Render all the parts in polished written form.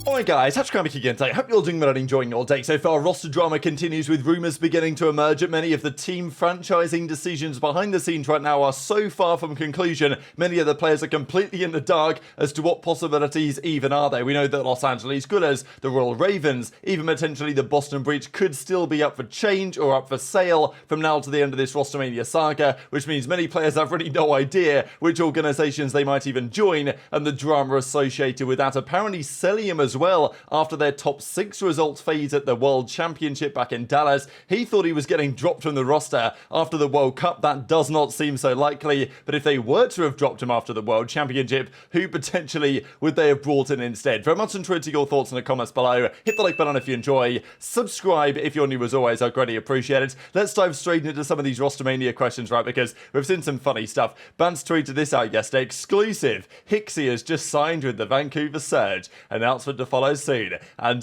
Alright guys, Scrappy again today. Hope you're doing well and enjoying your day. So far, roster drama continues with rumours beginning to emerge at many of the team franchising decisions behind the scenes right now are so far from conclusion. Many of the players are completely in the dark as to what possibilities even are there. We know that Los Angeles Gunners, the Royal Ravens, even potentially the Boston Breach could still be up for change or up for sale from now to the end of this Rostermania saga, which means many players have really no idea which organisations they might even join, and the drama associated with that. Apparently Cellium as well, after their top 6 results phase at the World Championship back in Dallas, he thought he was getting dropped from the roster after the World Cup. That does not seem so likely, but if they were to have dropped him after the World Championship, who potentially would they have brought in instead? Very much enjoyed your thoughts in the comments below. Hit the like button if you enjoy, subscribe if you're new as always, I greatly appreciate it. Let's dive straight into some of these Rostermania questions, right, because we've seen some funny stuff. Bans tweeted this out yesterday, exclusive, Hixie has just signed with the Vancouver Surge, announcement to follow soon. And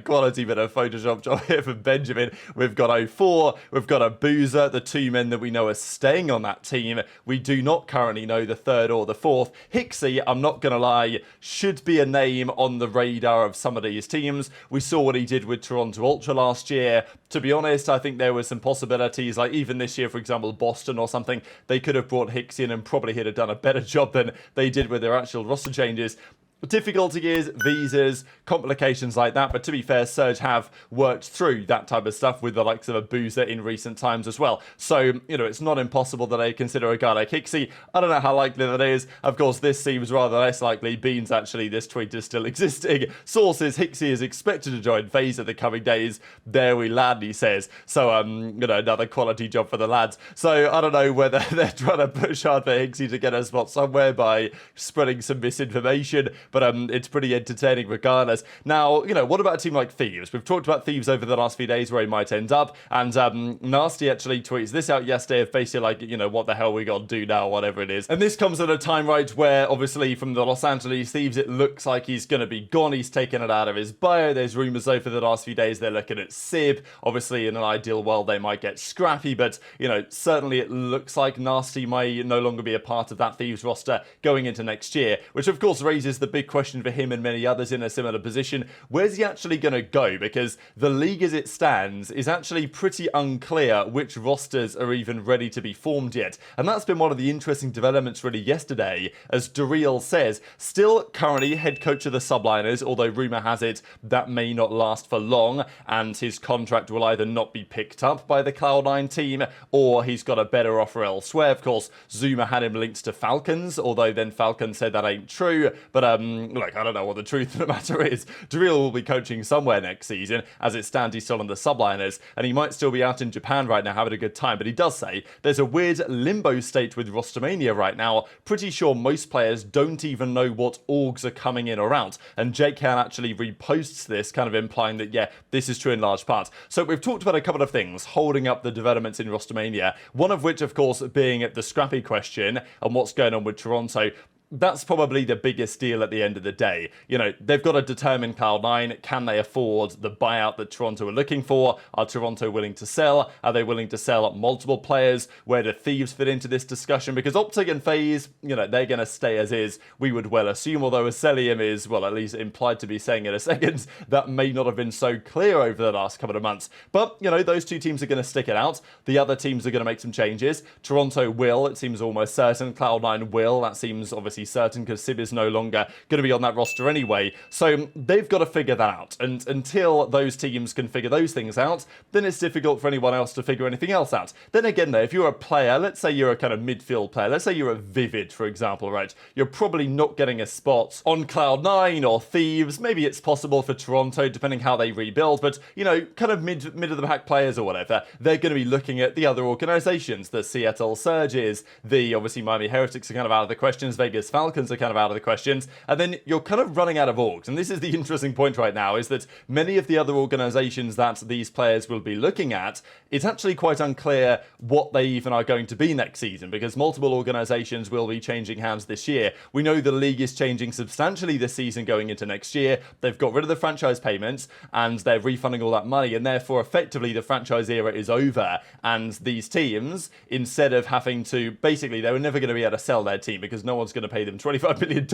quality bit of Photoshop job here from Benjamin. We've got 04, we've got aBeZy, the 2 men that we know are staying on that team. We do not currently know the 3rd or the 4th. Hixie, I'm not gonna lie, should be a name on the radar of some of these teams. We saw what he did with Toronto Ultra last year. To be honest, I think there were some possibilities, like even this year, for example, Boston or something, they could have brought Hixie in and probably he'd have done a better job than they did with their actual roster changes. Difficulty is visas, complications like that, but to be fair, Surge have worked through that type of stuff with the likes of aBeZy in recent times as well. So, it's not impossible that they consider a guy like Hixie. I don't know how likely that is. Of course, this seems rather less likely. Beans, actually, this tweet is still existing. Sources, Hixie is expected to join FaZe in the coming days. There we land, he says. So, another quality job for the lads. So, I don't know whether they're trying to push hard for Hixie to get a spot somewhere by spreading some misinformation, but it's pretty entertaining regardless. Now, what about a team like Thieves? We've talked about Thieves over the last few days where he might end up, and Nastie actually tweets this out yesterday of basically like, what the hell we gotta do now, whatever it is. And this comes at a time, right, where obviously from the Los Angeles Thieves, it looks like he's gonna be gone. He's taken it out of his bio. There's rumors over the last few days they're looking at Sib. Obviously, in an ideal world, they might get Scrappy, but, certainly it looks like Nastie may no longer be a part of that Thieves roster going into next year, which of course raises the big question for him and many others in a similar position. Where's he actually going to go? Because the league as it stands is actually pretty unclear which rosters are even ready to be formed yet. And that's been one of the interesting developments really yesterday, as ReeaL says, still currently head coach of the Subliners, although rumour has it that may not last for long, and his contract will either not be picked up by the Cloud9 team, or he's got a better offer elsewhere. Of course, Zuma had him linked to Falcons, although then Falcons said that ain't true, but I don't know what the truth of the matter is. ReeaL will be coaching somewhere next season. As it stands, he's still on the Subliners, and he might still be out in Japan right now having a good time, but he does say there's a weird limbo state with Rostermania right now. Pretty sure most players don't even know what orgs are coming in or out, and Jake Can actually reposts this, kind of implying that, yeah, this is true in large part. So we've talked about a couple of things holding up the developments in Rostermania, one of which, of course, being the Scrappy question and what's going on with Toronto. That's probably the biggest deal at the end of the day. They've got to determine Cloud9. Can they afford the buyout that Toronto are looking for? Are Toronto willing to sell? Are they willing to sell multiple players? Where do Thieves fit into this discussion? Because OpTic and FaZe, they're going to stay as is, we would well assume, although as Cellium is, well, at least implied to be saying in a second, that may not have been so clear over the last couple of months. But, those two teams are going to stick it out. The other teams are going to make some changes. Toronto will, it seems almost certain. Cloud9 will, that seems obviously certain because Sib is no longer going to be on that roster anyway. So they've got to figure that out. And until those teams can figure those things out, then it's difficult for anyone else to figure anything else out. Then again though, if you're a player, let's say you're a kind of midfield player, let's say you're a Vivid, for example, right? You're probably not getting a spot on Cloud9 or Thieves. Maybe it's possible for Toronto, depending how they rebuild, but, kind of mid of the pack players or whatever, they're going to be looking at the other organizations. The Seattle Surges, the obviously Miami Heretics are kind of out of the questions, Vegas Falcons are kind of out of the questions, and then you're kind of running out of orgs. And this is the interesting point right now, is that many of the other organizations that these players will be looking at, it's actually quite unclear what they even are going to be next season, because multiple organizations will be changing hands this year. We know the league is changing substantially this season going into next year. They've got rid of the franchise payments and they're refunding all that money, and therefore effectively the franchise era is over, and these teams, instead of having to, basically they were never going to be able to sell their team because no one's going to pay pay them $25 million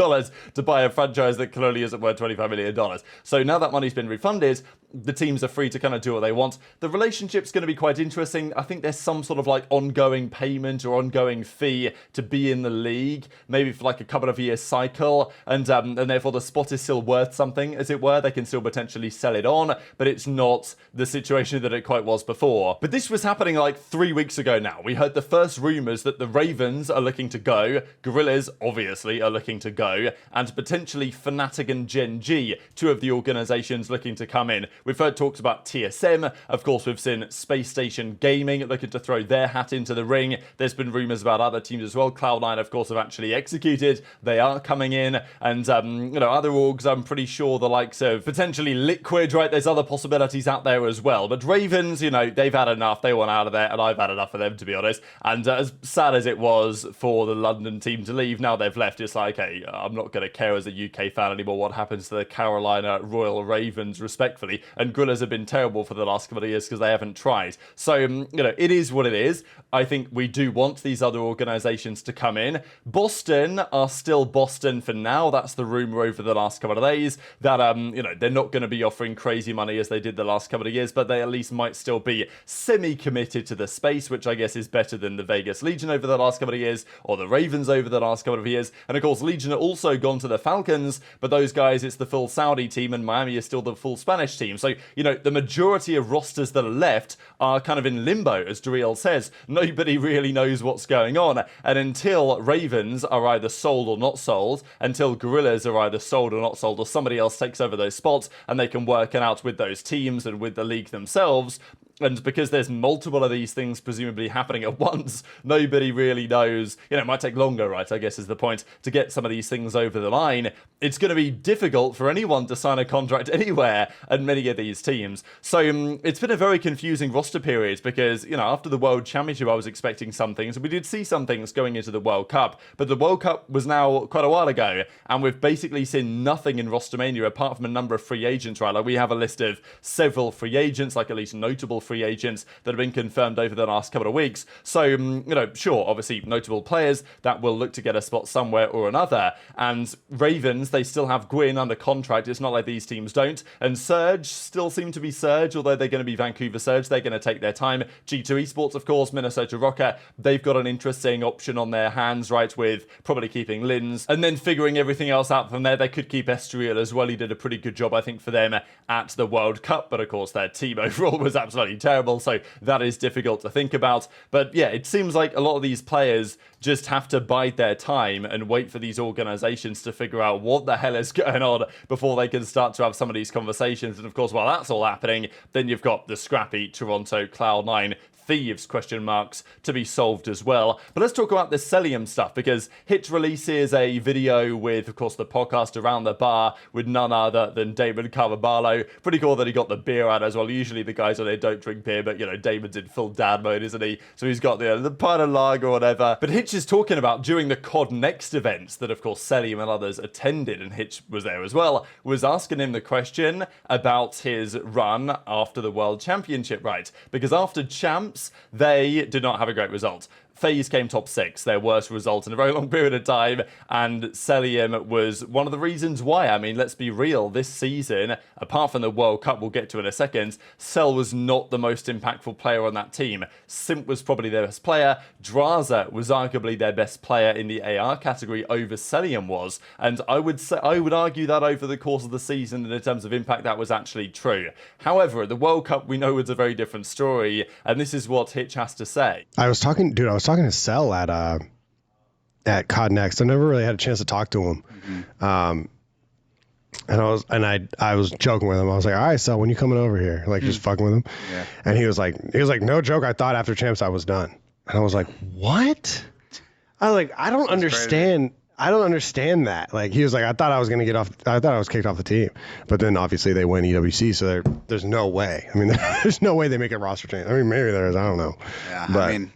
to buy a franchise that clearly isn't worth $25 million. So now that money's been refunded, the teams are free to kind of do what they want. The relationship's going to be quite interesting. I think there's some sort of like ongoing payment or ongoing fee to be in the league, maybe for like a couple of years cycle, and therefore the spot is still worth something, as it were. They can still potentially sell it on, but it's not the situation that it quite was before. But this was happening like 3 weeks ago now. We heard the first rumors that the Ravens are looking to go, Gorillas obviously are looking to go, and potentially Fnatic and Gen G, two of the organizations looking to come in. We've heard talks about TSM. Of course, we've seen Space Station Gaming looking to throw their hat into the ring. There's been rumors about other teams as well. Cloud9, of course, have actually executed. They are coming in. And, other orgs, I'm pretty sure the likes of potentially Liquid, right? There's other possibilities out there as well. But Ravens, they've had enough. They want out of there, and I've had enough of them, to be honest. And as sad as it was for the London team to leave, now they've left, it's like, hey, I'm not going to care as a UK fan anymore what happens to the Carolina Royal Ravens, respectfully. And Gorillas have been terrible for the last couple of years because they haven't tried. So, it is what it is. I think we do want these other organizations to come in. Boston are still Boston for now. That's the rumor over the last couple of days, that, they're not going to be offering crazy money as they did the last couple of years, but they at least might still be semi-committed to the space, which I guess is better than the Vegas Legion over the last couple of years, or the Ravens over the last couple of years. And of course, Legion are also gone to the Falcons, but those guys, it's the full Saudi team, and Miami is still the full Spanish team. So, the majority of rosters that are left are kind of in limbo, as ReeaL says. Nobody really knows what's going on. And until Ravens are either sold or not sold, until Gorillas are either sold or not sold, or somebody else takes over those spots and they can work it out with those teams and with the league themselves, and because there's multiple of these things presumably happening at once, nobody really knows. It might take longer, right, I guess is the point, to get some of these things over the line. It's going to be difficult for anyone to sign a contract anywhere at many of these teams. So it's been a very confusing roster period because, after the World Championship, I was expecting some things, and we did see some things going into the World Cup, but the World Cup was now quite a while ago, and we've basically seen nothing in Rostermania apart from a number of free agents, right? Like, we have a list of several free agents, like at least notable free agents that have been confirmed over the last couple of weeks. So, sure, obviously notable players that will look to get a spot somewhere or another. And Ravens, they still have Gwyn under contract. It's not like these teams don't. And Surge still seem to be Surge, although they're going to be Vancouver Surge. They're going to take their time. G2 Esports, of course, Minnesota Rocket, they've got an interesting option on their hands, right, with probably keeping Lins and then figuring everything else out from there. They could keep ReeaL as well. He did a pretty good job, I think, for them at the World Cup, but of course their team overall was absolutely terrible, so that is difficult to think about. But yeah, it seems like a lot of these players just have to bide their time and wait for these organizations to figure out what the hell is going on before they can start to have some of these conversations. And of course, while that's all happening, then you've got the Scrappy, Toronto, Cloud9, Thieves question marks to be solved as well. But let's talk about the Cellium stuff, because Hit releases a video with, of course, the podcast Around the Bar with none other than Damon Carvajalo. Pretty cool that he got the beer out as well. Usually the guys on there don't drink beer, but Damon's in full dad mode, isn't he? So he's got the pint of lager or whatever. But Hitch is talking about during the COD Next events that, of course, Cellium and others attended, and Hitch was there as well, was asking him the question about his run after the World Championship, right? Because after Champs, they did not have a great result. FaZe came top 6, their worst result in a very long period of time, and Cellium was one of the reasons why. I mean, let's be real, this season, apart from the World Cup we'll get to in a second, Cell was not the most impactful player on that team. Simp was probably their best player. Drazah was arguably their best player in the AR category over Cellium was, and I would argue that over the course of the season, in terms of impact, that was actually true. However, the World Cup we know was a very different story, and this is what Hitch has to say. I was talking to Cell at COD Next. I never really had a chance to talk to him. And I was joking with him. I was like, all right, Cell, when you coming over here? Like, just fucking with him. Yeah. And he was like, no joke, I thought after Champs I was done. And I was like, what? I was like, I don't understand. Crazy. I don't understand that. Like, he was like, I thought I was going to get off. I thought I was kicked off the team. But then obviously they win EWC, so there's no way. I mean, there's no way they make a roster change. I mean, maybe there is. I don't know. Yeah, but, I mean,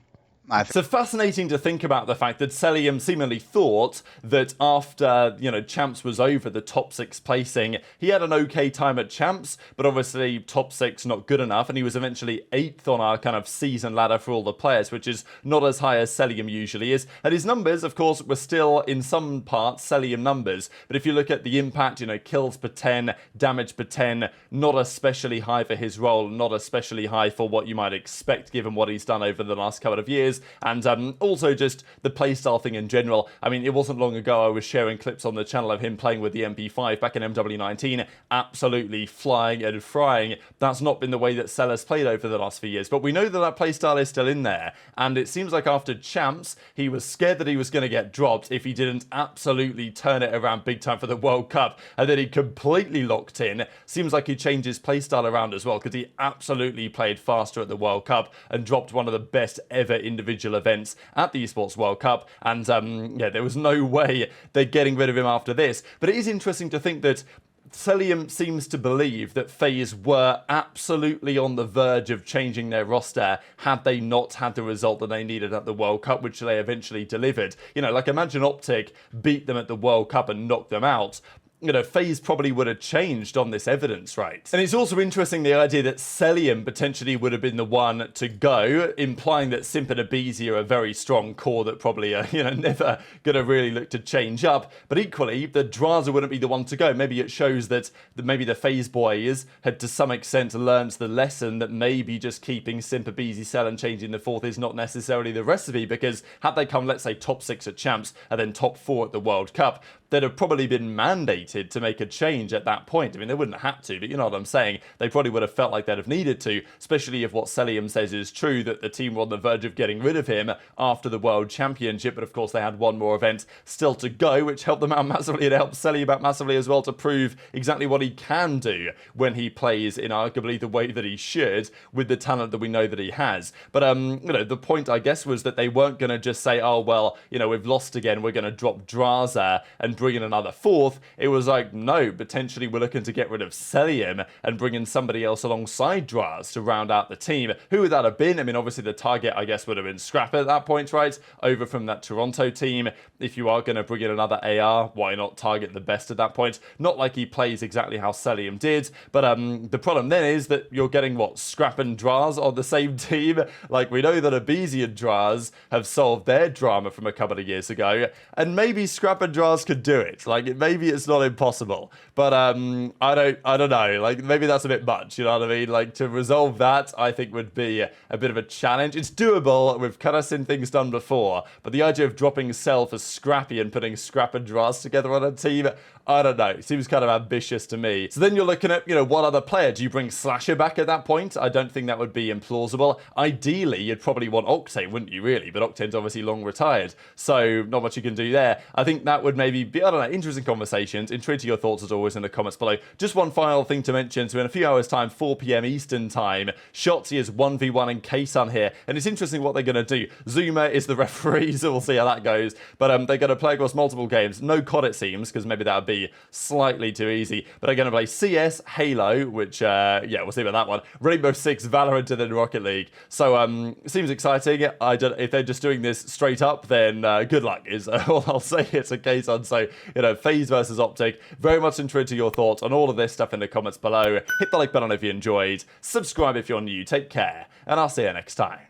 So fascinating to think about the fact that Cellium seemingly thought that after, Champs was over, the top 6 placing, he had an okay time at Champs, but obviously top 6 not good enough, and he was eventually 8th on our kind of season ladder for all the players, which is not as high as Cellium usually is. And his numbers, of course, were still in some parts Cellium numbers, but if you look at the impact, kills per 10, damage per 10, not especially high for his role, not especially high for what you might expect given what he's done over the last couple of years, and also just the playstyle thing in general. I mean, it wasn't long ago I was sharing clips on the channel of him playing with the MP5 back in MW19, absolutely flying and frying. That's not been the way that Cellium played over the last few years, but we know that that playstyle is still in there, and it seems like after Champs, he was scared that he was going to get dropped if he didn't absolutely turn it around big time for the World Cup, and then he completely locked in. Seems like he changed his playstyle around as well, because he absolutely played faster at the World Cup and dropped one of the best ever individual events at the Esports World Cup, and there was no way they're getting rid of him after this. But it is interesting to think that Cellium seems to believe that FaZe were absolutely on the verge of changing their roster had they not had the result that they needed at the World Cup, which they eventually delivered. Imagine OpTic beat them at the World Cup and knocked them out. FaZe probably would have changed on this evidence, right? And it's also interesting the idea that Cellium potentially would have been the one to go, implying that Simp and aBeZy are a very strong core that probably are, never going to really look to change up. But equally, the Drazah wouldn't be the one to go. Maybe it shows that maybe the FaZe boys had to some extent learned the lesson that maybe just keeping Simp, aBeZy, Cell and changing the 4th is not necessarily the recipe, because had they come, let's say, top 6 at Champs and then top 4 at the World Cup, they'd have probably been mandated to make a change at that point. I mean, they wouldn't have to, but you know what I'm saying. They probably would have felt like they'd have needed to, especially if what Cellium says is true, that the team were on the verge of getting rid of him after the World Championship. But of course, they had one more event still to go, which helped them out massively. It helped Cellium out massively as well to prove exactly what he can do when he plays in arguably the way that he should with the talent that we know that he has. But, the point, I guess, was that they weren't going to just say, oh, well, we've lost again, we're going to drop Drazah and bring in another 4th. It was like, no, potentially we're looking to get rid of Cellium and bring in somebody else alongside Drazah to round out the team. Who would that have been? I mean, obviously the target, I guess, would have been Scrappy at that point, right? Over from that Toronto team. If you are going to bring in another AR, why not target the best at that point? Not like he plays exactly how Cellium did, but the problem then is that you're getting, what, Scrap and Drazah on the same team? Like, we know that aBeZy and Drazah have solved their drama from a couple of years ago, and maybe Scrap and Drazah could do it. Like, maybe it's not impossible, but I don't know. Like, maybe that's a bit much, you know what I mean? Like, to resolve that, I think would be a bit of a challenge. It's doable. We've kind of seen things done before, but the idea of dropping Cell for Scrappy and putting Scrap and Drazah together on a team, I don't know. It seems kind of ambitious to me. So then you're looking at, what other player? Do you bring Slasher back at that point? I don't think that would be implausible. Ideally, you'd probably want Octane, wouldn't you, really? But Octane's obviously long retired, so not much you can do there. I think that would maybe be, I don't know, interesting conversations. Intrigued to your thoughts as always in the comments below. Just one final thing to mention. So in a few hours' time, 4 p.m. Eastern time, Shotzzy is 1v1 in Ksun here, and it's interesting what they're going to do. Zuma is the referee, so we'll see how that goes. But they're going to play across multiple games. No COD, it seems, because maybe that would be slightly too easy. But they're going to play CS, Halo, which, we'll see about that one. Rainbow Six, Valorant, and then Rocket League. So, seems exciting. If they're just doing this straight up, then good luck is all I'll say. It's a Ksun. So, FaZe versus OpTic. Very much intrigued to your thoughts on all of this stuff in the comments below. Hit the like button if you enjoyed. Subscribe if you're new. Take care, and I'll see you next time.